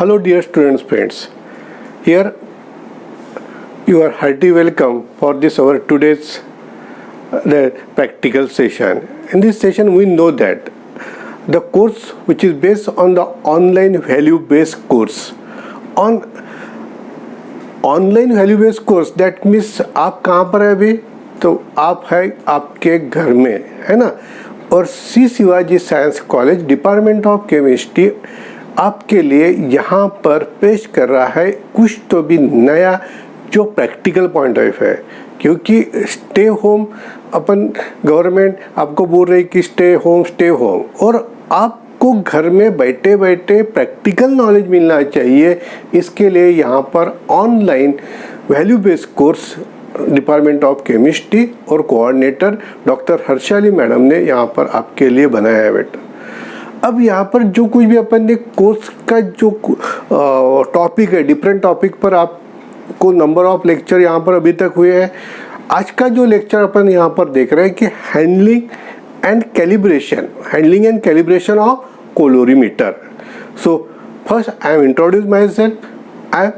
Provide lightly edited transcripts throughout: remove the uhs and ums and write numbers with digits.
Hello dear students, friends. Here you are hearty welcome for this our today's the practical session. In this session we know that the course which is based on the online value based course. On online value based course that means आप कहाँ पर है अभी, तो आप है आपके घर में, है ना। और C Shivaji science college department of chemistry आपके लिए यहाँ पर पेश कर रहा है कुछ तो भी नया जो प्रैक्टिकल पॉइंट ऑफ है। क्योंकि स्टे होम अपन गवर्नमेंट आपको बोल रही कि स्टे होम और आपको घर में बैठे बैठे प्रैक्टिकल नॉलेज मिलना चाहिए। इसके लिए यहाँ पर online value based course department of chemistry और कोऑर्डिनेटर डॉक्टर हर्षाली मैडम ने यहाँ पर आपके लिए बनाया है बेटा। अब यहाँ पर जो कुछ भी अपन ने कोर्स का जो टॉपिक है, डिफरेंट टॉपिक पर आपको नंबर ऑफ लेक्चर यहाँ पर अभी तक हुए हैं। आज का जो लेक्चर अपन यहाँ पर देख रहे हैं कि handling and calibration of colorimeter. So first I am introduce myself. I am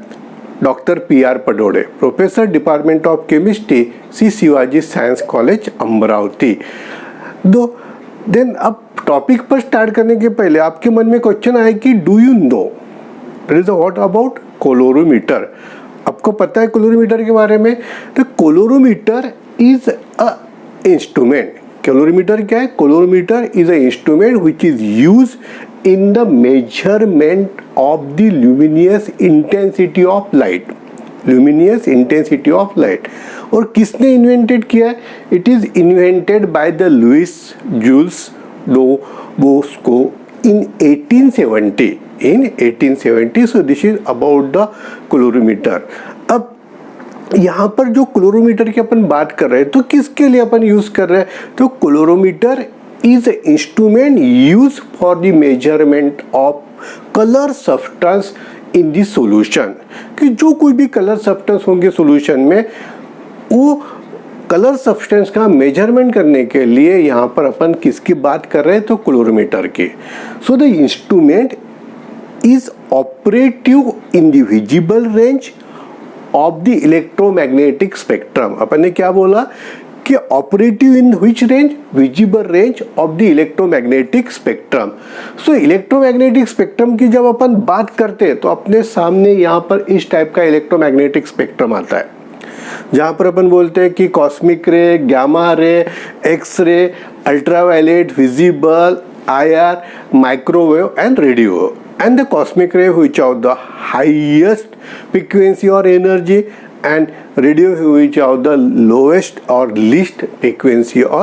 Dr. P.R. Padode, Professor Department of Chemistry, C. Shivaji Science College, Amravati. Then अब टॉपिक पर स्टार्ट करने के पहले आपके मन में क्वेश्चन आए कि do you know that is what about colorimeter. आपको पता है कोलोरीमीटर के बारे में? तो colorimeter is a instrument. Calorimeter क्या है? Colorimeter is a instrument which is use in the measurement of the luminous intensity of light. Luminous intensity of light. और किसने इन्वेंटेड किया है? It is invented by the Louis Jules Bosco in 1870। In 1870। So this is about the colorimeter. अब यहाँ पर जो क्लोरोमीटर की अपन बात कर रहे हैं तो किसके लिए अपन यूज कर रहे हैं? तो colorimeter is a instrument use for the measurement of colour substance in the solution. कि जो कोई भी कलर सब्सटेंस होंगे सॉल्यूशन में, वो कलर सब्सटेंस का मेजरमेंट करने के लिए यहाँ पर अपन किसकी बात कर रहे हैं? तो क्लोरोमीटर की। So the instrument is operative in the visible range of the electromagnetic spectrum. अपन ने क्या बोला कि operative in which range? Visible range of the electromagnetic spectrum. So electromagnetic spectrum की जब अपन बात करते हैं तो अपने सामने यहाँ पर इस टाइप का इलेक्ट्रोमैग्नेटिक स्पेक्ट्रम आता है, जहाँ पर अपन बोलते हैं कि कॉस्मिक रे, gamma ray, X ray, ultraviolet, visible, IR, microwave and radio. And the cosmic ray which are the highest frequency or energy, and radio which are the lowest or least frequency or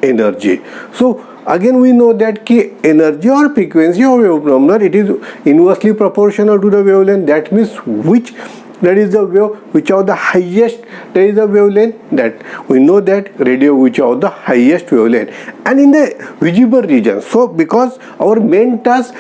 energy. So again we know that ki energy or frequency or wave number, it is inversely proportional to the wavelength. That means that is the wave which are the highest, that is the wavelength, that we know that radio which are the highest wavelength. And in the visible region, so because our main task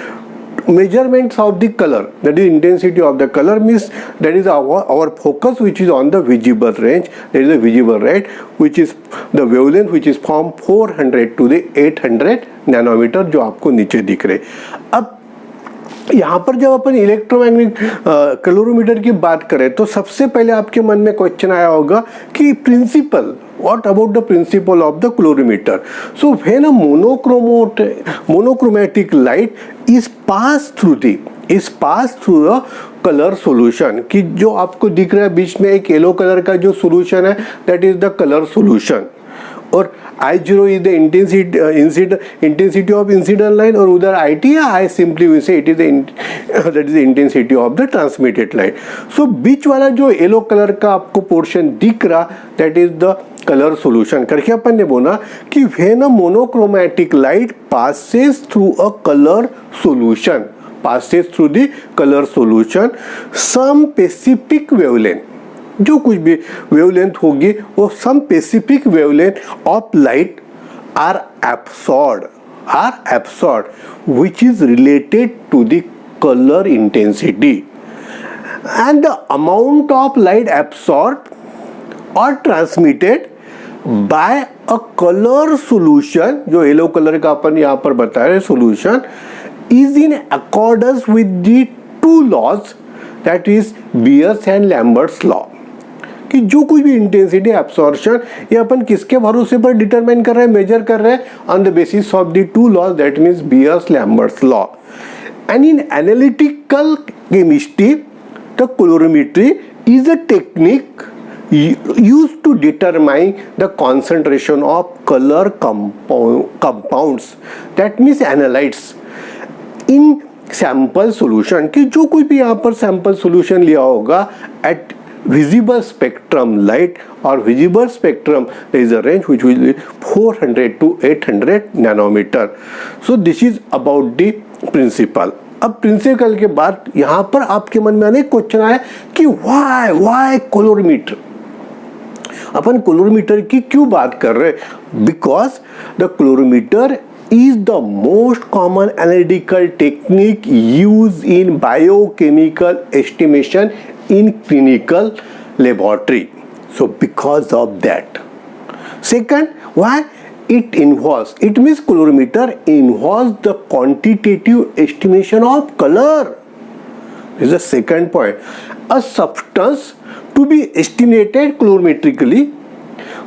measurements of the color, that is intensity of the color, means that is our focus which is on the visible range. That is the visible rate which is the wavelength which is from 400 to the 800 nanometre जो आपको नीचे दिख रहे। अब यहाँ पर जब अपन electromagnetic calorimeter की बात करें तो सबसे पहले आपके मन में क्वेश्चन आया होगा कि principal, what about the principle of the colorimeter? So when a monochromatic light is passed through a color solution, कि जो आपको दिख रहा है बीच में एक येलो कलर का जो सॉल्यूशन है, that is the color solution. और I0 is the intensity of incident line, और उधर IT है, I simply we say it is that is the intensity of the transmitted light. So बीच वाला जो yellow colour का आपको portion दिख रहा, that is the color solution। करके अपन ने बोला कि when a monochromatic light passes through a color solution, some specific wavelength, जो कुछ भी वेवलेंथ होगी वो some specific wavelength of light are absorbed which is related to the colour intensity, and the amount of light absorbed और transmitted by a colour solution, जो yellow colour का अपन यहाँ पर बता रहे solution, is in accordance with the two laws, that is Beer's and Lambert's law, कि जो कुछ भी इंटेंसिटी एब्सॉर्प्शन ये अपन किसके भरोसे पर डिटरमाइन कर रहे हैं, मेजर कर रहे हैं, on the basis of the two laws, that means Beer's Lambert's law. And in analytical chemistry, the colorimetry is a technique used to determine the concentration of color compounds, that means analytes, in sample solution. कि जो कोई भी यहाँ पर sample solution लिया होगा at visible spectrum light or visible spectrum, there is a range which will be 400 to 800 nanometer. So this is about the principle. अब principle के बाद यहाँ पर आपके मन में अनेक क्वेश्चन आए कि वाई कोलोरीमीटर, अपन कोलोरीमीटर की क्यों बात कर रहे हैं? Because the colorimeter is the most common analytical technique used in biochemical estimation in clinical laboratory. So because of that. Second, why? It means colorimeter involves the quantitative estimation of color. This is the second point. A substance to be estimated colorimetrically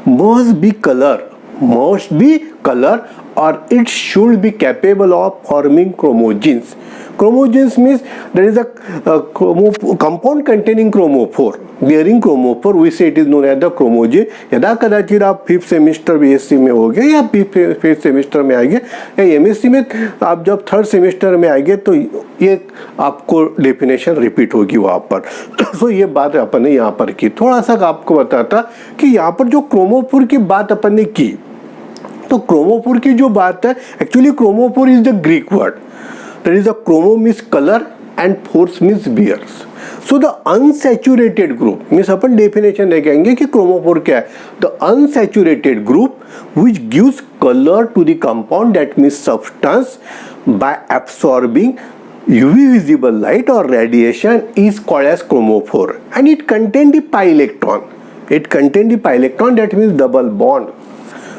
must be color, or it should be capable of forming chromogenes. Chromogenes means there is a compound containing chromophore, bearing chromophore, we say it is known as the chromogene. यदा कदाचित आप 5th semester BSc में होगे या 5th semester में आएंगे या MSc में आप जब 3rd सेमेस्टर में आएंगे तो ये आपको डेफिनेशन रिपीट होगी वहाँ पर. तो ये बात अपन ने यहाँ पर की. थोड़ा सा आपको बताता कि यहाँ पर जो क्रोमोफोर की बात अपन ने की, तो क्रोमोफोर की जो बात है, actually chromophore is the Greek word. There is a chromo means color and force means bears. So the unsaturated group means upon definition देखेंगे कि chromophore क्या है. The unsaturated group which gives color to the compound, that means substance, by absorbing UV visible light or radiation is called as chromophore, and it contains the pi electron. That means double bond.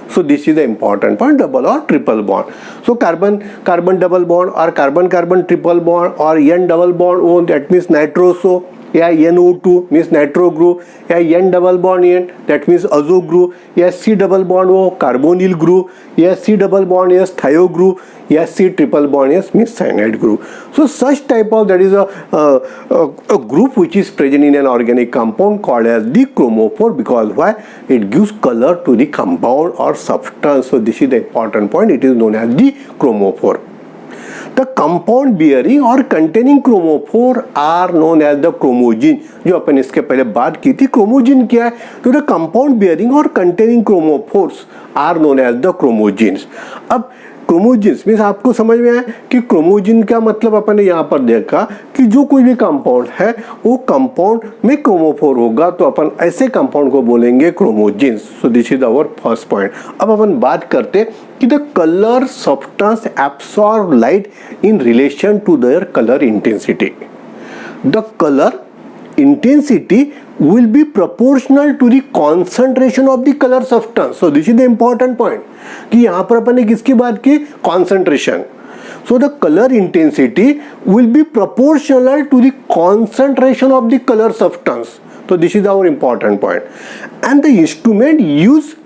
So this is the important point, double or triple bond. So carbon double bond or carbon triple bond or N double bond O, that means nitroso, या NO2 means nitro group, या N double bond N, that means azo group, या C double bond O, carbonyl group, या C double bond S, thio group, या C triple bond S means cyanide group. So such type of, that is a group which is present in an organic compound called as the chromophore. Because why? It gives color to the compound or substance. So this is the important point. It is known as the chromophore. The compound bearing or containing chromophore are known as the chromogene. जो अपन इसके पहले बात की थी, chromogene क्या है? तो the compound bearing or containing chromophores are known as the chromogenes. अब क्रोमोजीन्स मीन्स आपको समझ में आया कि क्रोमोजीन का मतलब अपन ने यहाँ पर देखा कि जो कोई भी कंपाउंड है वो कंपाउंड में क्रोमोफोर होगा, तो अपन ऐसे कंपाउंड को बोलेंगे chromogens. So this is our first point. अब अपन बात करते कि the colour substance absorb light in relation to their colour intensity. The colour intensity will be proportional to the concentration of the color substance. So this is the important point कि यहाँ पर अपन ने किसकी बात की? Concentration. So the color intensity will be proportional to the concentration of the color substance. So this is our important point. And the instrument used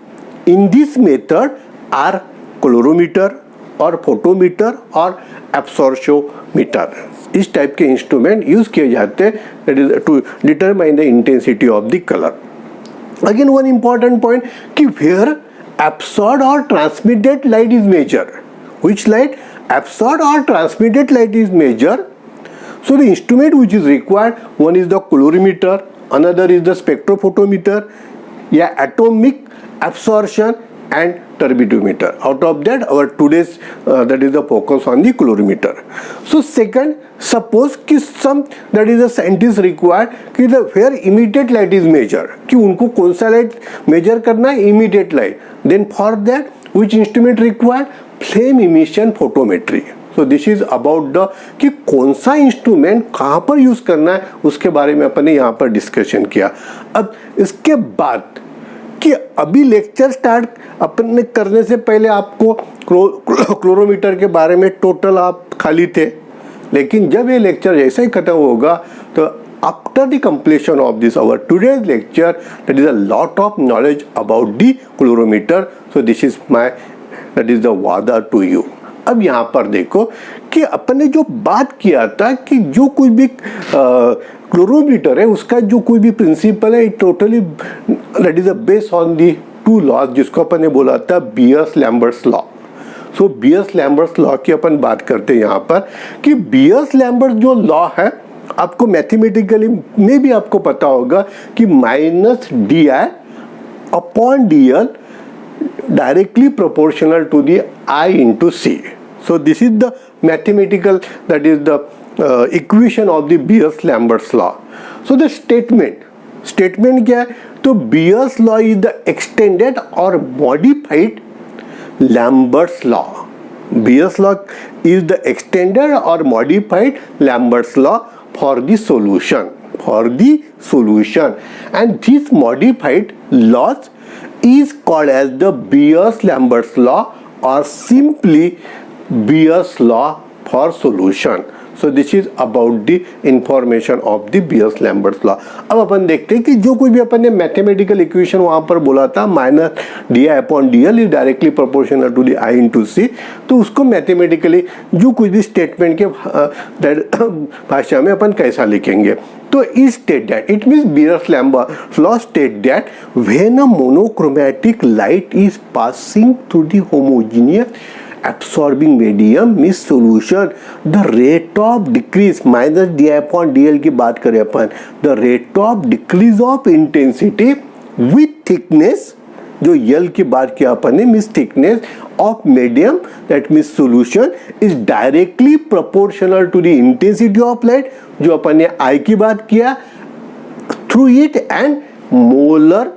in this method are colorimeter और photometer और एब्सॉर्प्शोमीटर. इस type के instrument use किए जाते हैं, that is to determine the intensity of the colour. Again one important point कि where absorb और transmitted light is measure. Which light? Absorb और transmitted light is measure. So the instrument which is required, one is the colorimeter, another is the spectrophotometer या atomic absorption and turbidimeter. Out of that, our today's that is the focus on the colorimeter. So second, suppose कि some that is the scientist required कि the where immediate light is measured, कि उनको कौन सा light measure करना है? Immediate light. Then for that which instrument required? Flame emission photometry. So this is about the कि कौन सा इंस्ट्रूमेंट कहाँ पर यूज करना है उसके बारे में अपन ने यहाँ पर डिस्कशन किया. अब इसके बाद कि अभी लेक्चर स्टार्ट अपन ने करने से पहले आपको क्लोरोमीटर के बारे में टोटल आप खाली थे, लेकिन जब ये लेक्चर जैसे ही खत्म होगा तो after the completion of this our today's lecture, that is a lot of knowledge about the calorimeter. So this is the वादा to you. अब यहाँ पर देखो कि अपन ने जो बात किया था कि जो कोई भी क्लोरोमीटर है उसका जो कोई भी प्रिंसिपल है totally that is based on the two laws जिसको अपन ने बोला था Beer's Lambert's law. So Beer's Lambert's law की अपन बात करते हैं यहाँ पर कि बियर्स-लैम्बर्ट्स जो लॉ है आपको मैथमेटिकली में भी आपको पता होगा कि -di upon dl directly proportional to the I into C. So this is the mathematical, that is the equation of the Beers-Lambert's law. So the statement क्या है? तो Beers law is the extended or modified Lambert's law. Beers law is the extended or modified Lambert's law for the solution. And this modified laws is called as the Beers-Lambert's law or simply Beers law for solution. So this is about the information of the Beers-Lambert's law. अब अपन देखते हैं कि जो कोई भी अपन ने mathematical equation वहाँ पर बोला था -di upon dl is directly proportional to the I into C, तो उसको मैथमेटिकली जो कुछ भी स्टेटमेंट के भाषा में अपन कैसा लिखेंगे. तो is state that it means Beers-Lambert's law state that when a monochromatic light is passing through the homogeneous absorbing medium means solution, the rate of decrease -di upon dl की बात करें अपन, the rate of decrease of intensity with thickness, जो L की बात किया अपन ने means thickness of medium, that means solution is directly proportional to the intensity of light, जो अपन ने I की बात किया, through it and molar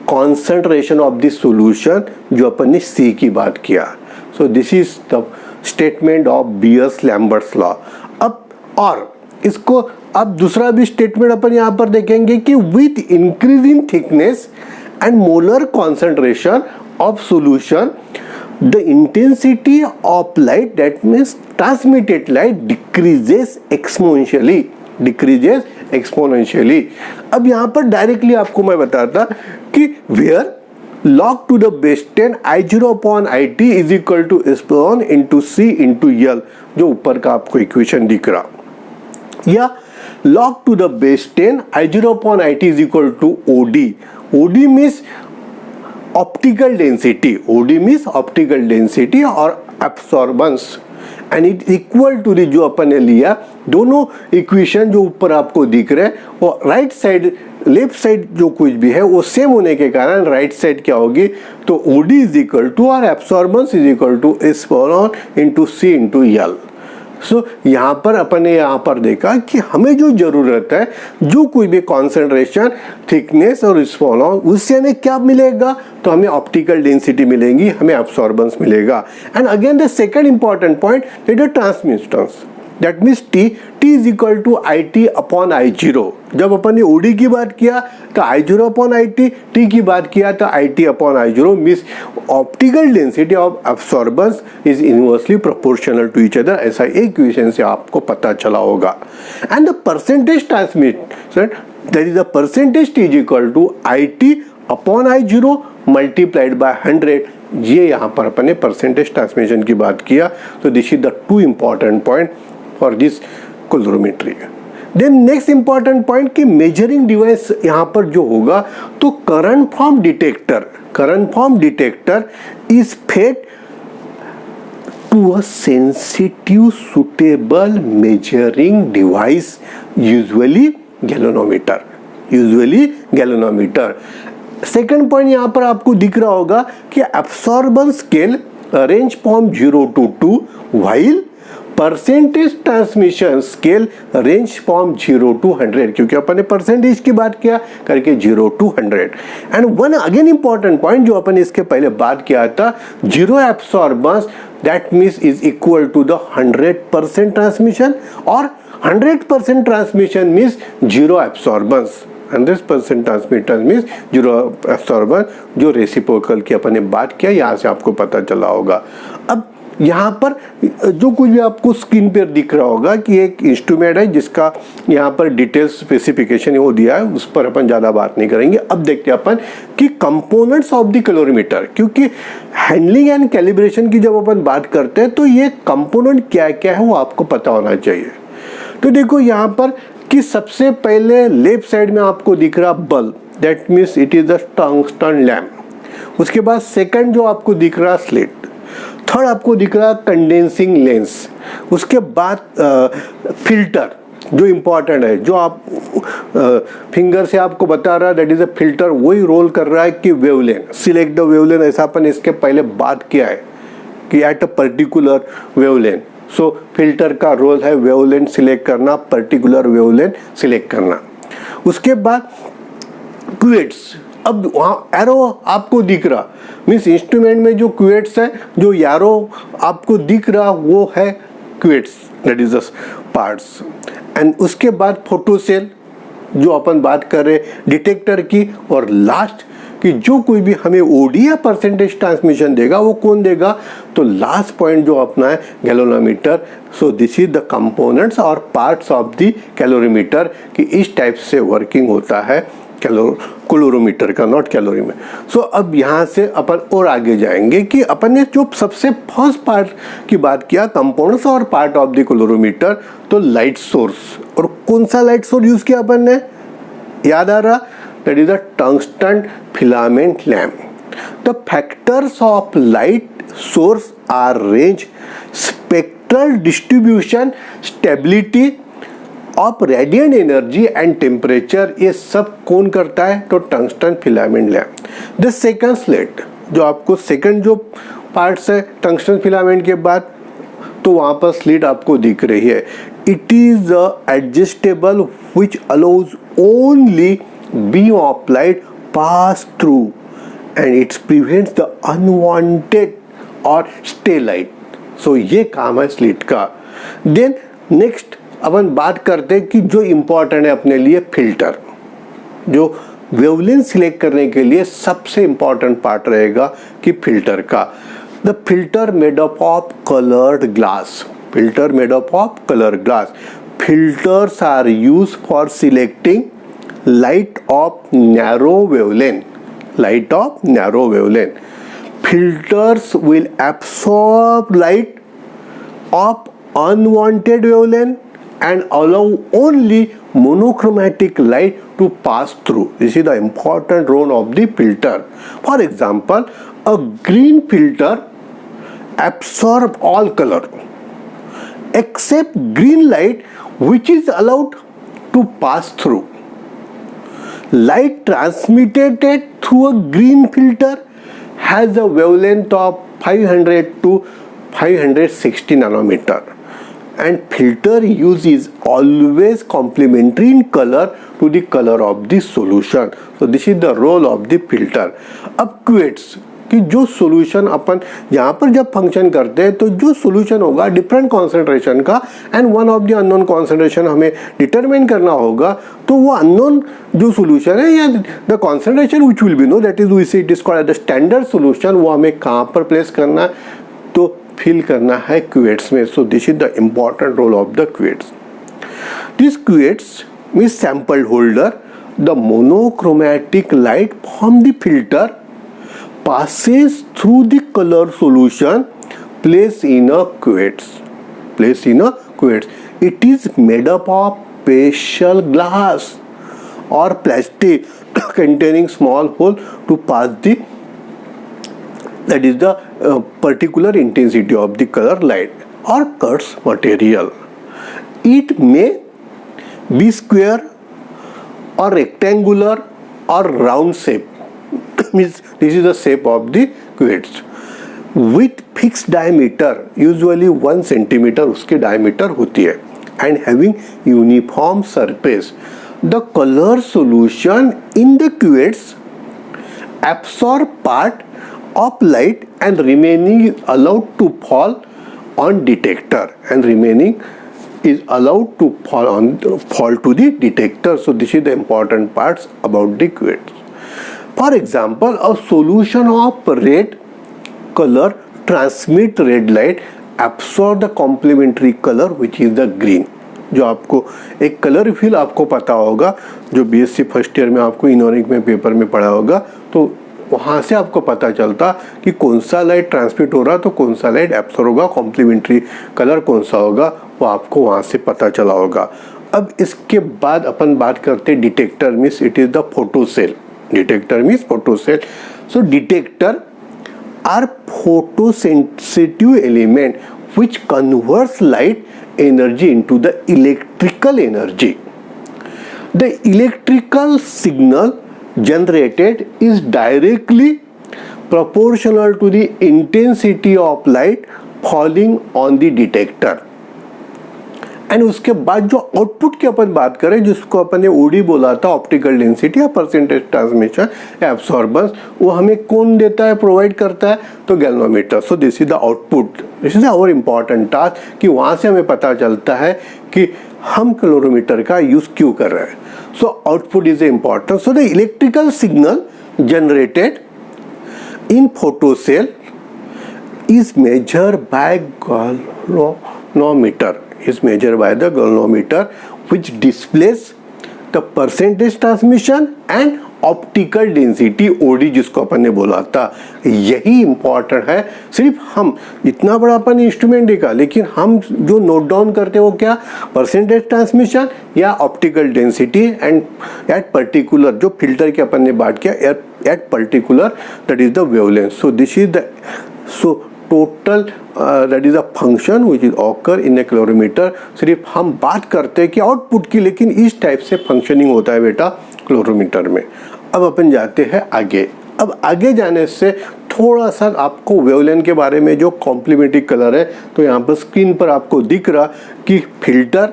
concentration of the solution जो अपन ने C की बात किया. So this is the statement of Beers-Lambert's law. अब और इसको अब दूसरा भी स्टेटमेंट अपन यहाँ पर देखेंगे कि with increase in thickness and molar concentration of solution, the intensity of light, that means transmitted light, decreases exponentially. अब यहाँ पर डायरेक्टली आपको मैं बताता कि where log to the base 10 I0 upon IT is equal to epsilon into C into L, जो ऊपर का आपको इक्वेशन दिख रहा, या log to the base 10 I0 upon IT is equal to OD. OD means optical density और absorbance, and it equal to the जो अपन ने लिया दोनों इक्वेशन जो ऊपर आपको दिख रहे हैं वो राइट साइड लेफ्ट साइड जो कुछ भी है वो सेम होने के कारण राइट साइड क्या होगी, तो OD इज इक्वल टू और absorbance is equal to epsilon into C into L. सो यहाँ पर अपन ने यहाँ पर देखा कि हमें जो जरूरत है जो कोई भी कॉन्सेंट्रेशन, थिकनेस और एप्सिलॉन, उससे हमें क्या मिलेगा, तो हमें ऑप्टिकल डेंसिटी मिलेगी, हमें एब्सॉर्बेंस मिलेगा. And again the second important point is the transmittance, that means T is equal to IT upon I0. जब अपन ने OD की बात किया तो I0 अपॉन IT, T की बात किया तो IT upon I0, means optical density of absorbance is inversely proportional to each other. ऐसा एक इक्वेशन से आपको पता चला होगा. And the percentage transmission, that is the percentage T is equal to IT upon I0 multiplied by 100. ये यहाँ पर अपन ने परसेंटेज ट्रांसमिशन की बात किया. तो this is the two important point for this calorimetry. Then next important point कि measuring device यहाँ पर जो होगा, तो current from detector is fed to a sensitive suitable measuring device, usually galvanometer. Second point यहाँ पर आपको दिख रहा होगा कि absorbance scale range from 0 to 2 while percentage transmission scale range from 0 to 100, क्योंकि अपन ने परसेंटेज की बात किया करके 0 to 100. And one again important point जो अपन ने इसके पहले बात किया था, zero absorbance, that means is equal to the 100% transmission, और 100% transmission means zero absorbance. 100% transmitter means zero absorbance, जो रेसिप्रोकल की अपन ने बात किया, यहाँ से आपको पता चला होगा. अब यहाँ पर जो कुछ भी आपको स्क्रीन पर दिख रहा होगा कि एक इंस्ट्रूमेंट है जिसका यहाँ पर डिटेल स्पेसिफिकेशन वो दिया है, उस पर अपन ज़्यादा बात नहीं करेंगे। अब देखते हैं अपन कि कंपोनेंट्स ऑफ द कैलोरीमीटर, क्योंकि हैंडलिंग एंड कैलिब्रेशन की जब अपन बात करते हैं तो ये कंपोनेंट क्या क्या है वो आपको पता होना चाहिए। तो देखो यहाँ पर कि सबसे पहले लेफ्ट साइड में आपको दिख रहा bulb, that means it is the tungsten lamp. उसके बाद सेकंड जो आपको दिख रहा स्लिट, थर्ड आपको दिख रहा कंडेंसिंग लेंस, उसके बाद फिल्टर जो इम्पॉर्टेंट है, जो आप फिंगर से आपको बता रहा है दैट इज अ फिल्टर, वही रोल कर रहा है कि वेवलेंथ, सिलेक्ट द वेवलेंथ। ऐसा अपन इसके पहले बात किया है कि at a particular wavelength, so filter का रोल है वेवलेंथ सिलेक्ट करना, पर्टिकुलर वेवलेंथ सिलेक्ट करना। उसके बाद क्यूएट्स, अब वहाँ एरो आपको दिख रहा, मीन्स इंस्ट्रूमेंट में जो क्यूएट्स है, जो एरो आपको दिख रहा वो है cuvettes, that is the parts. And उसके बाद फोटोसेल जो अपन बात कर रहे डिटेक्टर की, और लास्ट कि जो कोई भी हमें ओडी या परसेंटेज ट्रांसमिशन देगा वो कौन देगा, तो लास्ट पॉइंट जो अपना है galvanometer. So this is the components और पार्ट्स ऑफ द कैलोरीमीटर कि इस टाइप से वर्किंग होता है कैलोरीमीटर का, नॉट कैलोरीमीटर। सो अब यहाँ से अपन और आगे जाएंगे कि अपन ने जो सबसे फर्स्ट पार्ट की बात किया कंपोनेंट्स और पार्ट ऑफ द कैलोरीमीटर, तो लाइट सोर्स। और कौन सा लाइट सोर्स यूज किया अपन ने, याद आ रहा, that is the tungsten filament lamp. The factors of light source are range, spectral distribution, stability of radiant energy and temperature, ये सब कौन करता है, तो tungsten filament lamp. The second slit, जो आपको सेकंड जो पार्ट्स है टंगस्टन फिलामेंट के बाद, तो वहाँ पर स्लिट आपको दिख रही है। It is adjustable which allows only beam of light pass through and it prevents the unwanted or stay light. So ये काम है स्लिट का। Then next अपन बात करते हैं कि जो इम्पोर्टेंट है अपने लिए फिल्टर, जो वेवलेंथ सिलेक्ट करने के लिए सबसे इम्पोर्टेंट पार्ट रहेगा कि फिल्टर का। The filter made up of coloured glass, filter made up of colour glass. Filters are use for selecting light of narrow wavelength, light of narrow wavelength. Filters will absorb light of unwanted wavelength and allow only monochromatic light to pass through. This is the important role of the filter. For example, a green filter absorbs all color except green light which is allowed to pass through. Light transmitted through a green filter has a wavelength of 500 to 560 nanometer, and filter use is always complementary in color to the color of the solution. So this is the role of the filter. अब क्यूएट्स कि जो solution अपन यहाँ पर जब function करते हैं तो जो सॉल्यूशन होगा डिफरेंट कॉन्सेंट्रेशन का and one of the unknown concentration हमें डिटरमाइन करना होगा, तो वो अननोन जो सॉल्यूशन है या the concentration which will be known that is we say it is called the standard solution, वो हमें कहाँ पर प्लेस करना है, तो फिल करना है क्यूएट्स में। So this is the important role of the cuvettes. This cuvettes means sample holder, the monochromatic light from the filter passes through the color solution placed in a cuvettes. It is made up of special glass or plastic containing small hole to pass the, that is the particular intensity of the color light or cuts material. It may be square or rectangular or round shape. Means this is the shape of the cuvettes with fixed diameter, usually 1 centimeter उसकी diameter होती है, and having uniform surface. The color solution in the cuvettes absorb part of light and remaining is allowed to fall on detector, and remaining is allowed to fall to the detector. So this is the important parts about the cuvettes. For example, a solution of red color transmit red light, absorb the complementary color which is the green. जो आपको एक colour feel आपको पता होगा, जो BSc first year में आपको inorganic में पेपर में पढ़ा होगा, तो वहाँ से आपको पता चलता कि कौन सा लाइट ट्रांसमिट हो रहा तो कौन सा लाइट एब्सॉर्ब होगा, कॉम्प्लीमेंट्री कलर कौन सा होगा, वो आपको वहाँ से पता चला होगा. अब इसके बाद अपन बात करते हैं detector means it is the photocell. Detector means photocell. So detector are photosensitive element which converts light energy into the electrical energy. The electrical signal generated is directly proportional to the intensity of light falling on the detector. And उसके बाद जो output की अपन बात करें, जिसको अपन ने ओडी बोला था, ऑप्टिकल डेंसिटी या परसेंटेज ट्रांसमिशन एब्सॉर्बेंस, वो हमें कौन देता है, प्रोवाइड करता है, तो galvanometer. So this is the output. This is our important task कि वहाँ से हमें पता चलता है कि हम कैलोरीमीटर का यूज क्यों कर रहे हैं. So output is important. So the electrical signal generated in photocell is measured by galvanometer. Is measured by the galvanometer, which displays the percentage transmission and optical density OD, जिसको अपन ने बोला था. यही इंपॉर्टेंट है. सिर्फ हम इतना बड़ा अपन इंस्ट्रूमेंट देखा, लेकिन हम जो नोट डाउन करते हैं वो क्या, परसेंटेज ट्रांसमिशन या optical density and at particular, जो फिल्टर की अपन ने बात किया, at particular that is the wavelength. So this is the total that is a function which is occur in A calorimeter. सिर्फ हम बात करते हैं कि आउटपुट की, लेकिन इस टाइप से फंक्शनिंग होता है बेटा कैलोरीमीटर में. अब अपन जाते हैं आगे. अब आगे जाने से थोड़ा सा आपको वेवलेंथ के बारे में, जो कॉम्प्लीमेंट्री कलर है, तो यहाँ पर स्क्रीन पर आपको दिख रहा कि फिल्टर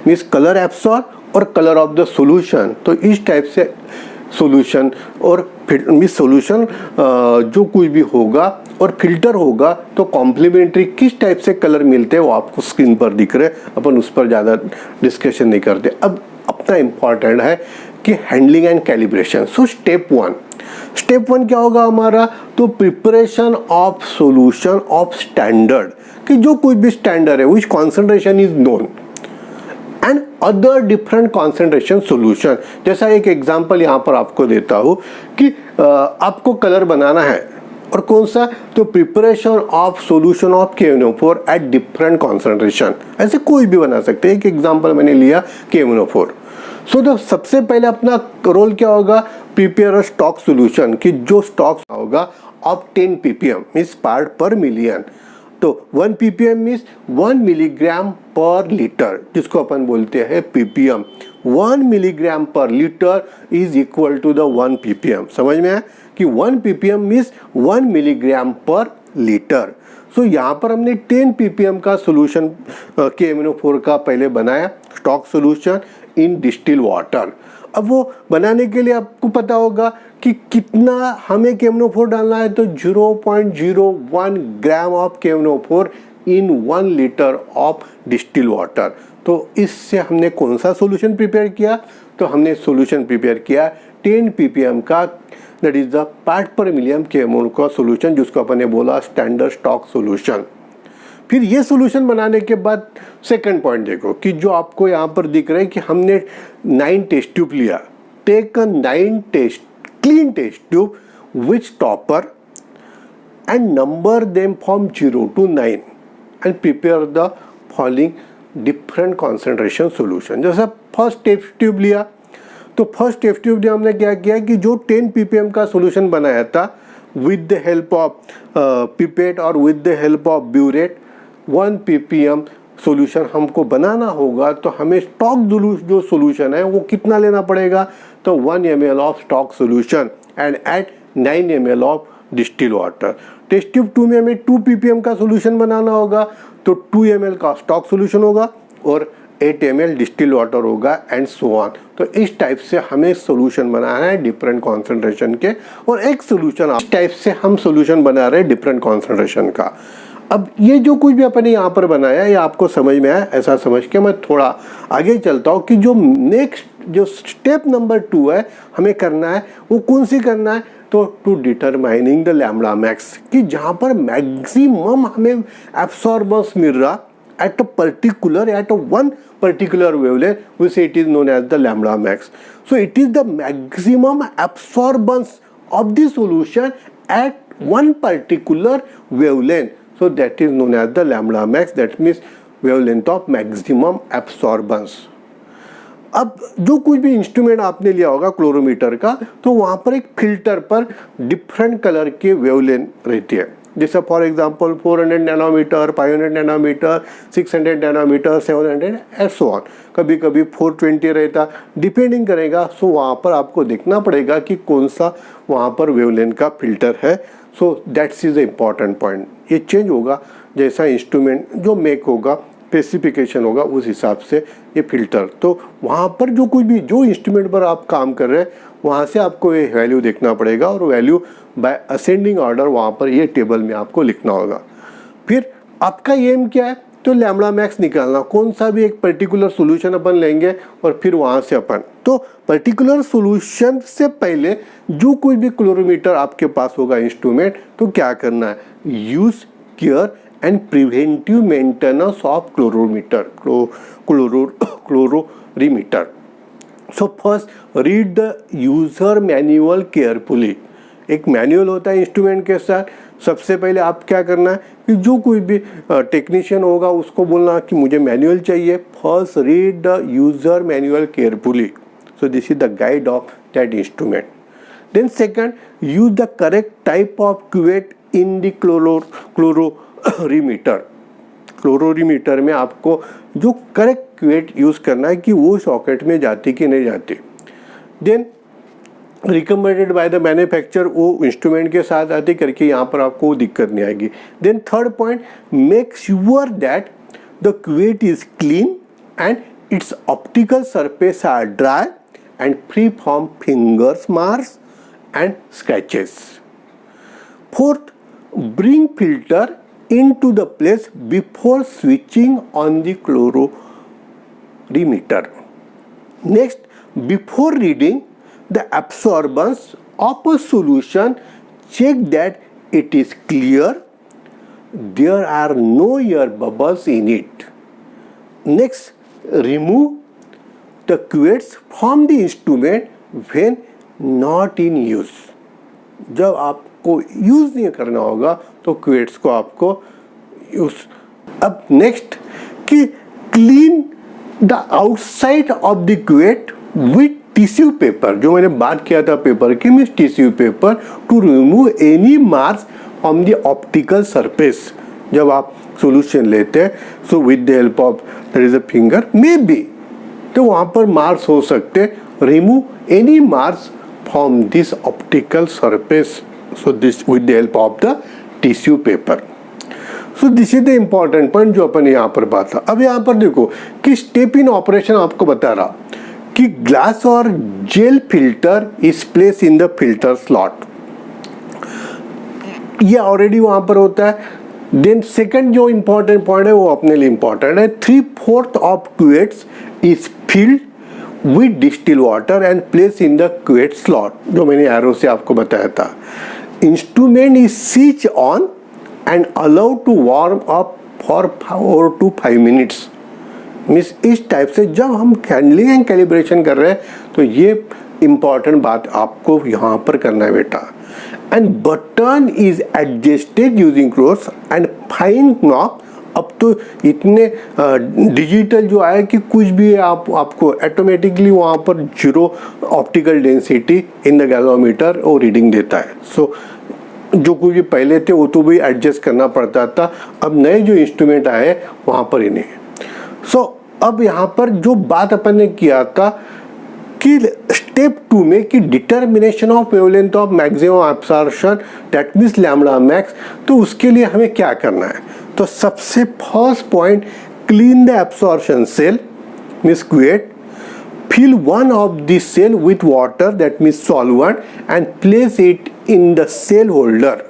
मीन्स कलर एब्सॉर्ब और कलर ऑफ द सॉल्यूशन. तो इस टाइप से सॉल्यूशन और मीन्स सॉल्यूशन जो कुछ भी होगा और फिल्टर होगा, तो कॉम्प्लीमेंट्री किस टाइप से कलर मिलते हैं वो आपको स्क्रीन पर दिख रहे. अपन उस पर ज़्यादा डिस्कशन नहीं करते. अब अपना इम्पॉर्टेंट है कि handling and calibration. So step one क्या होगा हमारा, तो preparation of solution of standard, कि जो कुछ भी स्टैंडर्ड है which concentration is known and other different concentration solution. जैसा एक एग्जांपल यहाँ पर आपको देता हूँ कि आपको कलर बनाना है, और कौन सा, तो preparation of solution of KNO4 at different concentration. ऐसे कोई भी बना सकते हैं. एक एग्जांपल मैंने लिया KNO4. सो तो सबसे पहले अपना रोल क्या होगा, प्रिपेयर अ स्टॉक सॉल्यूशन, कि जो स्टॉक होगा of 10 ppm means part per million. तो 1 ppm means 1 milligram per litre, जिसको अपन बोलते हैं ppm. 1 milligram per litre is equal to the 1 ppm. समझ में आया कि 1 ppm means 1 milligram per litre. So यहाँ पर हमने 10 ppm का सोल्यूशन KNO4 का पहले बनाया, stock solution in distil water. अब वो बनाने के लिए आपको पता होगा कि कितना हमें KNO4 डालना है, तो 0.01 gram of KNO4 in 1 litre of distil water. तो इससे हमने कौन सा सॉल्यूशन प्रिपेयर किया, तो हमने सॉल्यूशन प्रिपेयर किया 10 ppm का, that is the part per million KNO4 का सॉल्यूशन, जिसको अपन ने बोला स्टैंडर्ड स्टॉक सॉल्यूशन. फिर ये सॉल्यूशन बनाने के बाद सेकंड पॉइंट देखो कि जो आपको यहाँ पर दिख रहा है कि हमने 9 टेस्ट ट्यूब लिया. Take 9 test clean test tube which topper and number them from 0 to 9 and prepare the following different concentration solution. जैसा फर्स्ट टेस्ट ट्यूब लिया, तो फर्स्ट टेस्ट ट्यूब में हमने क्या किया कि जो 10 ppm का सॉल्यूशन बनाया था with the help of pipette और with the help of burette, 1 ppm solution हमको बनाना होगा, तो हमें स्टॉक जो सॉल्यूशन है वो कितना लेना पड़ेगा, तो 1 ml of stock solution and eight 9 ml of distil water. Test tube 2 में हमें 2 ppm का सॉल्यूशन बनाना होगा, तो 2 ml का स्टॉक सॉल्यूशन होगा और 8 ml डिस्टिल वाटर होगा एंड सो ऑन. तो इस टाइप से हमें सॉल्यूशन बनाना है डिफरेंट कॉन्सेंट्रेशन के, और एक सॉल्यूशन इस टाइप से हम सॉल्यूशन बना रहे हैं डिफरेंट कॉन्सेंट्रेशन का. अब ये जो कुछ भी अपने यहाँ पर बनाया, ये आपको समझ में आया, ऐसा समझ के मैं थोड़ा आगे चलता हूँ कि जो नेक्स्ट जो स्टेप नंबर 2 है हमें करना है, वो कौन सी करना है, तो to determining the lambda max, कि जहाँ पर मैक्सिमम हमें एब्सॉर्बेंस मिल रहा at one particular wavelength, we say it is known as the lambda max. So it is the maximum absorbance of the solution at one particular wavelength. So that is known as the lambda max, that means wavelength of maximum absorbance. अब जो कुछ भी instrument आपने लिया होगा क्लोरोमीटर का, तो वहाँ पर एक फिल्टर पर डिफरेंट कलर के वेवलेंथ रहती है, जैसे for example 400 nanometre, 500 nanometre, 600 nanometre, 700 and so on. कभी कभी 420 रहता, डिपेंडिंग करेगा. सो वहाँ पर आपको देखना पड़ेगा कि कौन सा वहाँ पर वेवलेंथ का फिल्टर है. So that's is the important point. ये चेंज होगा जैसा इंस्ट्रूमेंट जो मेक होगा, स्पेसिफिकेशन होगा, उस हिसाब से ये फिल्टर. तो वहाँ पर जो कुछ भी जो इंस्ट्रूमेंट पर आप काम कर रहे हैं वहाँ से आपको ये वैल्यू देखना पड़ेगा, और वैल्यू बाय असेंडिंग ऑर्डर वहाँ पर ये टेबल में आपको लिखना होगा. फिर आपका एम क्या है, तो लैम्बडा मैक्स निकालना. कौन सा भी एक पर्टिकुलर सोल्यूशन अपन लेंगे और फिर वहाँ से अपन, तो पर्टिकुलर सोल्यूशन से पहले जो कोई भी क्लोरोमीटर आपके पास होगा इंस्ट्रूमेंट, तो क्या करना है, use care and preventive maintenance of chlororimeter. So first read the user manual carefully. एक मैनुअल होता है इंस्ट्रूमेंट के साथ. सबसे पहले आप क्या करना है कि जो कोई भी टेक्नीशियन होगा उसको बोलना कि मुझे मैनुअल चाहिए. First read the user manual carefully. So this is the guide of that instrument. Then second, use the correct type of cuvette in the colorimeter. Colorimeter में आपको जो करेक्ट क्यूवेट यूज़ करना है कि वो सॉकेट में जाती कि नहीं जाती. Then recommended by the manufacture, वो इंस्ट्रूमेंट के साथ आती करके यहाँ पर आपको दिक्कत नहीं आएगी. Then third point, make sure that the cuvette is clean and its optical surface are dry and free from fingers marks and scratches. Fourth, bring filter into the place before switching on the chlororimeter. Next, before reading the absorbance of a solution, check that it is clear, there are no air bubbles in it. Next, remove the cuvettes from the instrument when not in use. जब आपको use नहीं करना होगा तो cuvettes को आपको use. अब next, कि clean the outside of the cuvette with tissue paper. जो मैंने बात किया था पेपर की, means tissue paper, to remove any marks on the optical surface. जब आप सॉल्यूशन लेते हैं, so with the help of there is a finger may be, तो वहाँ पर मार्क्स हो सकते. Remove any marks from this optical surface. So this with the help of the tissue paper. So this is the important point जो अपन यहाँ पर बात था. अब यहाँ पर देखो कि स्टेप इन ऑपरेशन आपको बता रहा कि ग्लास और gel filter is place in the filter slot. ये ऑलरेडी वहाँ पर होता है. देन सेकंड जो इम्पोर्टेंट पॉइंट है वो अपने लिए इम्पोर्टेंट है. 3/4 of cuvettes is filled with distilled water and place in the cuvette slot, जो मैंने एरो से आपको बताया था. Instrument is switched on and allowed to warm up for 4 to 5 minutes. Means इस टाइप से जब हम हैंडलिंग एंड कैलिब्रेशन कर रहे हैं तो ये इम्पॉर्टेंट बात आपको यहाँ पर करना है बेटा. And button is adjusted using cross and fine knob. अब तो इतने डिजिटल जो आया कि कुछ भी आपको ऑटोमेटिकली वहाँ पर zero optical density in the galvanometer वो रीडिंग देता है. सो जो कुछ भी पहले थे वो तो भी एडजस्ट करना पड़ता था. अब नए जो इंस्ट्रूमेंट आए वहाँ पर ही नहीं. सो अब यहाँ पर जो बात अपन ने किया था कि स्टेप 2 में कि determination of wavelength of maximum absorption, that means lambda max, तो उसके लिए हमें क्या करना है. तो सबसे first point, clean the absorption cell means cuvette. Fill one of this cell with water that means solvent and place it in the cell holder.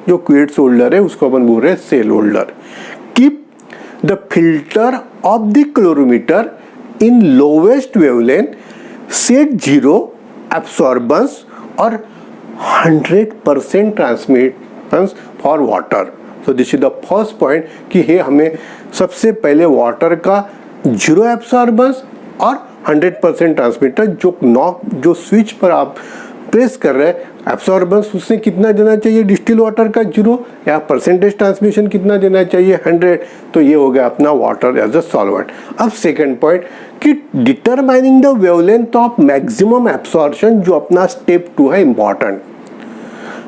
जो क्यूवेट होल्डर है उसको अपन बोल रहे हैं cell holder. Keep the filter of the colorimeter in lowest wavelength, set 0 एब्सॉर्बेंस और 100% transmittance for water. So this is the first point कि हे हमें सबसे पहले वाटर का जीरो एब्सॉर्बेंस और 100% ट्रांसमिटर जो स्विच पर आप प्रेस कर रहे हैं एब्सॉर्बेंस उसने कितना देना चाहिए डिस्टिल वाटर का जीरो या परसेंटेज ट्रांसमिशन कितना देना चाहिए 100। तो ये हो गया अपना वाटर एज अ सॉल्वेंट। अब सेकंड पॉइंट कि determining the wavelength of maximum absorption जो अपना स्टेप 2 है important.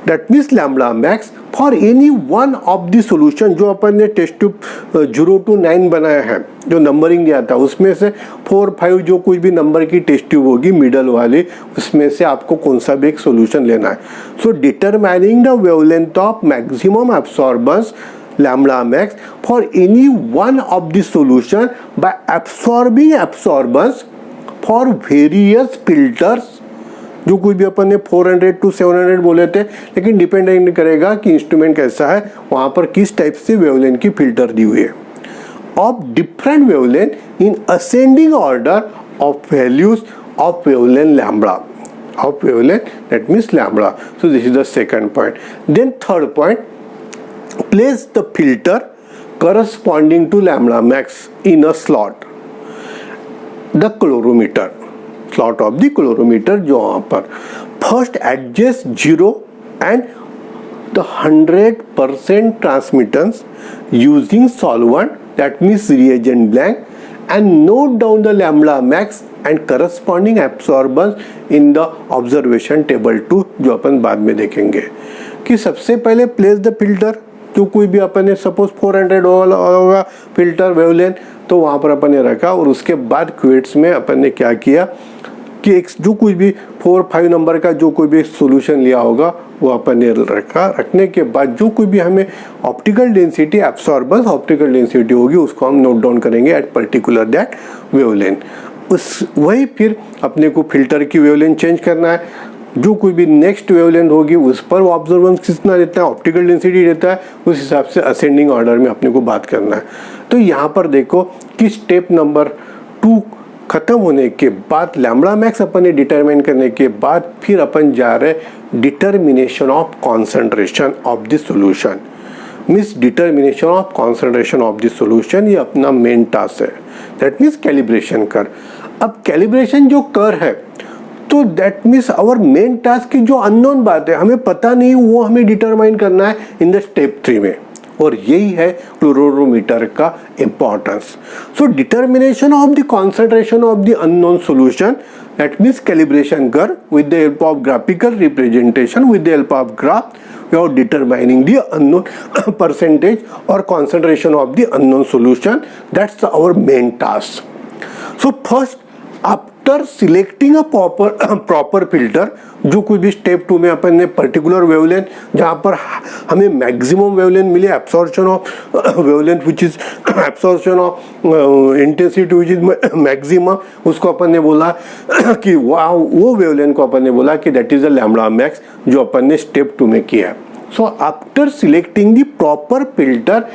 That means lambda max for any one of the solution जो अपन ने टेस्ट ट्यूब 0 to 9 बनाया है जो नंबरिंग दिया था उसमें से 4, 5 जो कुछ भी नंबर की टेस्ट ट्यूब होगी मिडल वाली उसमें से आपको कौन सा भी एक सोल्यूशन लेना है। So determining the wavelength of maximum absorbance lambda max for any one of the solution by absorbing absorbance for various filters जो कुछ भी अपन ने 400 to 700 बोले थे लेकिन डिपेंड करेगा कि इंस्ट्रूमेंट कैसा है वहाँ पर किस टाइप से वेवलेंथ की फिल्टर दी हुई है of different wavelength in ascending order of values of wavelength lambda of wavelength that means lambda. So this is the second point. Then third point place the filter corresponding to lambda max in a slot the calorimeter slot of the calorimeter जो वहाँ पर first adjust 0 and the 100% transmittance using solvent that means reagent blank and note down the lambda max and corresponding absorbance in the observation table 2 जो अपन बाद में देखेंगे कि सबसे पहले place the filter जो कोई भी अपन ने सपोज 400 होगा फिल्टर वेवलेंथ तो वहाँ पर अपन ने रखा और उसके बाद क्वेट्स में अपन ने क्या किया कि एक जो कुछ भी 4-5 नंबर का जो कोई भी सॉल्यूशन लिया होगा वो अपन ने रखा। रखने के बाद जो कोई भी हमें ऑप्टिकल डेंसिटी एब्सॉर्बेंस ऑप्टिकल डेंसिटी होगी उसको हम नोट डाउन करेंगे एट पर्टिकुलर दैट वेवलेंथ। उस वही फिर अपने को फिल्टर की वेवलेंथ चेंज करना है जो कोई भी नेक्स्ट वेवलेंथ होगी उस पर वो ऑब्जर्वेंस कितना देता है ऑप्टिकल डेंसिटी देता है उस हिसाब से असेंडिंग ऑर्डर में अपने को बात करना है। तो यहाँ पर देखो कि स्टेप नंबर 2 खत्म होने के बाद लैम्बडा मैक्स अपन ने डिटरमाइन करने के बाद फिर अपन जा रहे determination of concentration of the solution means determination of concentration of the solution ये अपना मेन टास्क है दैट मीन्स कैलिब्रेशन कर। अब कैलिब्रेशन जो कर है तो that means our main task की जो अननोन बात है हमें पता नहीं वो हमें डिटरमाइन करना है इन द स्टेप 3 में और यही है क्लोरोमीटर का importance. So determination of the concentration of the unknown solution that means calibration कर with the help of graphical representation with the help of graph we are determining the unknown percentage और concentration of the unknown solution that's our main task. So first after selecting a proper filter जो कुछ भी step 2 में अपन ने particular wavelength जहाँ पर हमें maximum wavelength मिले absorption of wavelength which is absorption of intensity which is maximum उसको अपन ने बोला कि वो वेवलेंथ को अपन ने बोला कि that is the lambda max जो अपन ने स्टेप 2 में किया। So after selecting the proper filter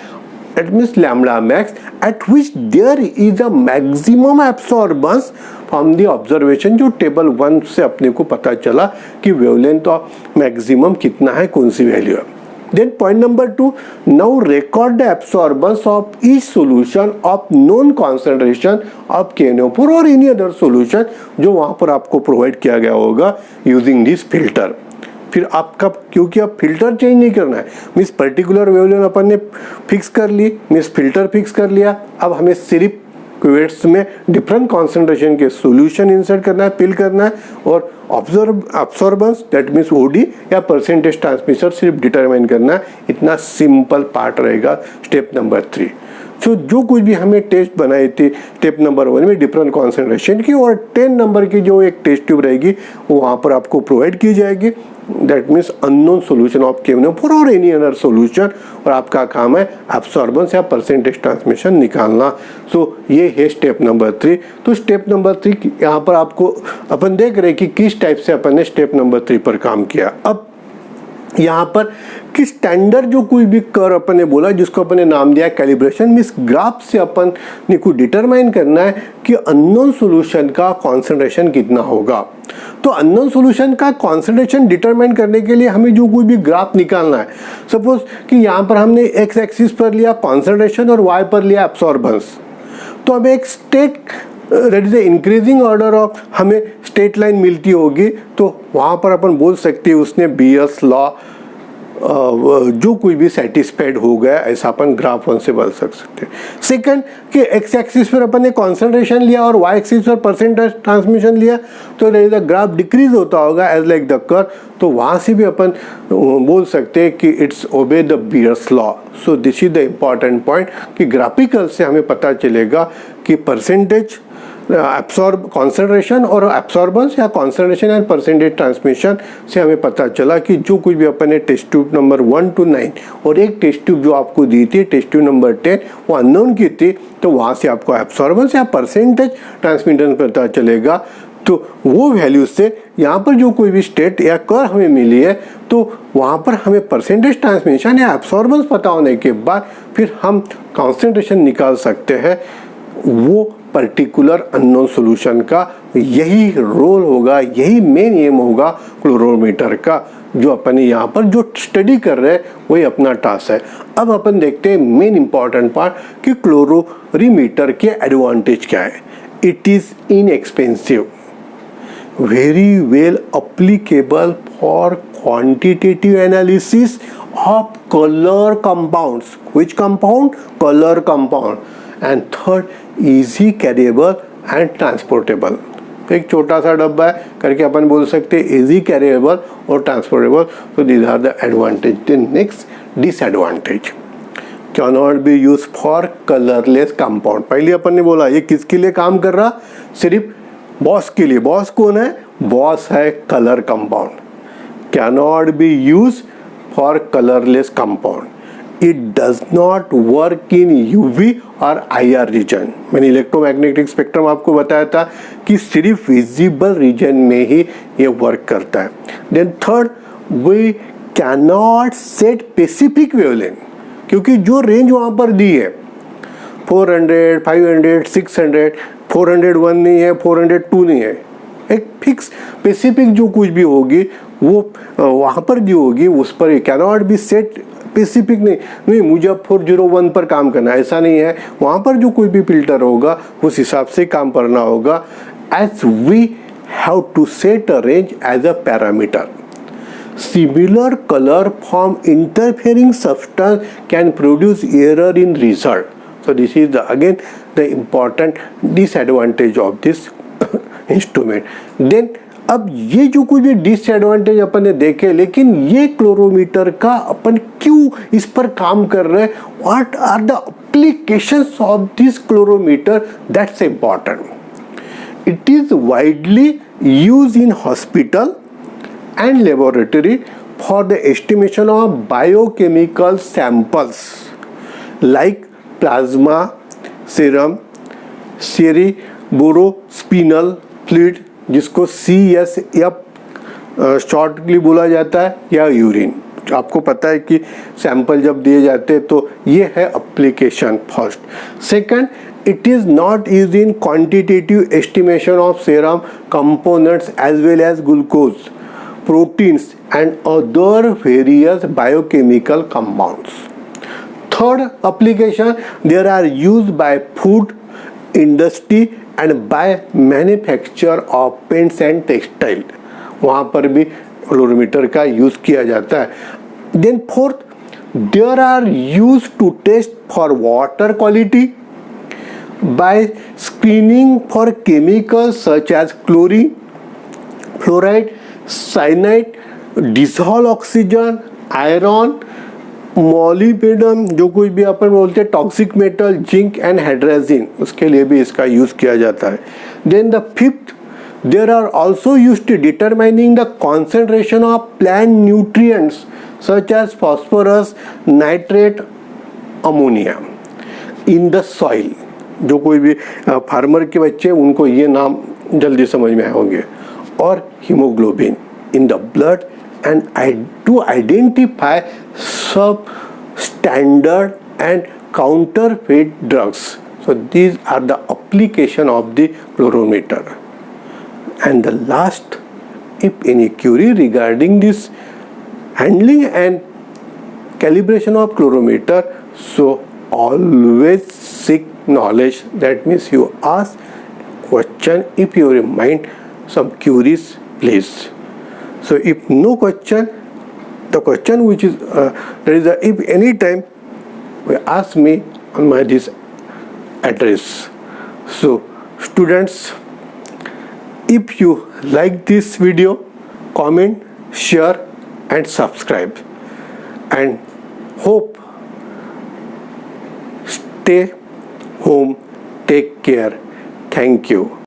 that means lambda max at which there is a maximum absorbance from the observation जो टेबल 1 से अपने को पता चला कि वेवलेंथ ऑफ मैक्सिमम कितना है कौन सी वैल्यू है। Then point number 2 now record the absorbance of each solution of known concentration of KNO4 और एनी अदर सॉल्यूशन जो वहाँ पर आपको प्रोवाइड किया गया होगा यूजिंग दिस फिल्टर। फिर आपका क्योंकि आप फिल्टर चेंज नहीं करना है मीन्स पर्टिकुलर वेवलेंथ अपन ने फिक्स कर ली मीन्स फिल्टर फिक्स कर लिया अब हमें सिर्फ क्वेट्स में डिफरेंट कॉन्सेंट्रेशन के सॉल्यूशन इंसर्ट करना है फिल करना है और अब्सॉर्बेंस दैट मीन्स OD या परसेंटेज ट्रांसमिशन सिर्फ डिटरमाइन करना है। इतना सिंपल पार्ट रहेगा स्टेप नंबर 3। सो जो कुछ भी हमें टेस्ट बनाई थी स्टेप नंबर 1 में डिफरेंट कॉन्सेंट्रेशन की और 10 नंबर की जो एक टेस्ट ट्यूब रहेगी वो वहाँ पर आपको प्रोवाइड की जाएगी that means unknown solution of KNO4 और एनी अदर सॉल्यूशन और आपका काम है एब्सॉर्बेंस या परसेंटेज ट्रांसमिशन निकालना। सो ये है स्टेप नंबर 3। तो स्टेप नंबर 3 यहाँ पर आपको अपन देख रहे कि किस टाइप से अपन ने स्टेप नंबर 3 पर काम किया। अब यहाँ पर कि स्टैंडर्ड जो कोई भी कर अपन ने बोला जिसको अपन ने नाम दिया कैलिब्रेशन, मीन्स ग्राफ से अपन ने को डिटरमाइन करना है कि अननोन सॉल्यूशन का कॉन्सेंट्रेशन कितना होगा। तो अननोन सॉल्यूशन का कॉन्सेंट्रेशन डिटरमाइन करने के लिए हमें जो कोई भी ग्राफ निकालना है, सपोज कि यहाँ पर हमने एक्स एक्सिस पर लिया कॉन्सेंट्रेशन और वाई पर लिया एब्सॉर्बेंस, तो अब एक state that is increasing order of हमें स्ट्रेट लाइन मिलती होगी, तो वहाँ पर अपन बोल सकते हैं उसने बीयर्स लॉ जो कोई भी सेटिस्फाइड हो गया, ऐसा अपन ग्राफ वन से बोल सकते हैं। सेकंड कि एक्स एक्सिस पर अपन ने कॉन्सेंट्रेशन लिया और वाई एक्सिस पर परसेंटेज ट्रांसमिशन लिया, तो that is the graph decrease होता होगा एज लाइक द कर्व, तो वहाँ से भी अपन बोल सकते हैं कि it's obey the Beer's law. So this is the important point कि ग्राफिकल से हमें पता चलेगा कि परसेंटेज एब्सॉर्ब कॉन्सेंट्रेशन और एब्सॉर्बेंस या कॉन्सेंट्रेशन एंड परसेंटेज ट्रांसमिशन से हमें पता चला कि जो कुछ भी अपन ने टेस्ट ट्यूब नंबर 1 to 9 और एक टेस्ट ट्यूब जो आपको दी थी टेस्ट ट्यूब नंबर 10 वो अननोन की थी, तो वहाँ से आपको एब्सॉर्बेंस या परसेंटेज ट्रांसमिशन पता चलेगा। तो वो वैल्यू से यहाँ पर जो कोई भी स्टेट या कर हमें मिली है, तो वहाँ पर हमें परसेंटेज ट्रांसमिशन या एब्सॉर्बेंस पता होने के बाद फिर हम कॉन्सेंट्रेशन निकाल सकते हैं। वो पर्टिकुलर अननोन सॉल्यूशन का यही रोल होगा, यही मेन एम होगा क्लोरोमीटर का, जो अपन यहाँ पर जो स्टडी कर रहे हैं वही अपना टास्क है। अब अपन देखते हैं मेन इंपॉर्टेंट पार्ट कि क्लोरोमीटर के एडवांटेज क्या है। It is inexpensive, very well applicable for quantitative analysis of color compounds. Which compound? Color compound. And third, easy carryable and transportable. एक छोटा सा डब्बा है करके अपन बोल सकते हैं इजी कैरिएबल और ट्रांसपोर्टेबल। तो these are the advantage. The next disadvantage, cannot be use for colourless compound. पहले अपन ने बोला ये किसके लिए काम कर रहा, सिर्फ बॉस के लिए। बॉस कौन है? बॉस है colour compound. Cannot be use for colourless compound. It does not work in UV और IR रीजन। मैंने इलेक्ट्रोमैग्नेटिक स्पेक्ट्रम आपको बताया था कि सिर्फ विजिबल रीजन में ही ये वर्क करता है। Then third, we cannot set specific wavelength, क्योंकि जो रेंज वहाँ पर दी है 400, 500, 600, 401 नहीं है, 402 नहीं है, एक फिक्स स्पेसिफिक जो कुछ भी होगी वो वहाँ पर दी होगी, उस पर कैनॉट बी सेट स्पेसिफिक नहीं मुझे अब 401 पर काम करना है, ऐसा नहीं है। वहाँ पर जो कोई भी फिल्टर होगा उस हिसाब से काम करना होगा। As we have to set a range as a parameter. Similar color from interfering substance can produce error in result. So this is again the important disadvantage of this instrument. Then अब ये जो कुछ भी disadvantage अपन ने देखे, लेकिन ये क्लोरोमीटर का अपन क्यों इस पर काम कर रहे हैं, what are the applications of this colorimeter, that's important. It is widely use in hospital and laboratory for the estimation of biochemical samples like plasma, serum, cerebrospinal fluid जिसको CSF शॉर्टली बोला जाता है, या यूरिन। आपको पता है कि sample जब दिए जाते हैं तो ये है application first. Second, it is not used in quantitative estimation of serum components as well as glucose, proteins and other various biochemical compounds. Third application, there are used by food industry and by manufacture of paints and textile. वहाँ पर भी क्लोरोमीटर का use किया जाता है। Then fourth, there are used to test for water quality by screening for chemicals such as chlorine, fluoride, cyanide, dissolve oxygen, iron, molybdenum, जो कुछ भी अपन बोलते हैं toxic metal, zinc and hydrogen, उसके लिए भी इसका यूज किया जाता है। Then the fifth, there are also used to determining the concentration of plant nutrients such as phosphorus, nitrate, ammonia in the soil. जो कोई भी फार्मर के बच्चे उनको ये नाम जल्दी समझ में आएंगे। और haemoglobin in the blood and to identify substandard and counterfeit drugs. So these are the application of the fluorometer. And the last, if any query regarding this handling and calibration of fluorometer, so always seek knowledge. That means you ask question if you mind some queries, please. So if no question, the question which is there is a, if any time ask me on my this address. So students, if you like this video, comment, share and subscribe, and hope stay home, take care. Thank you.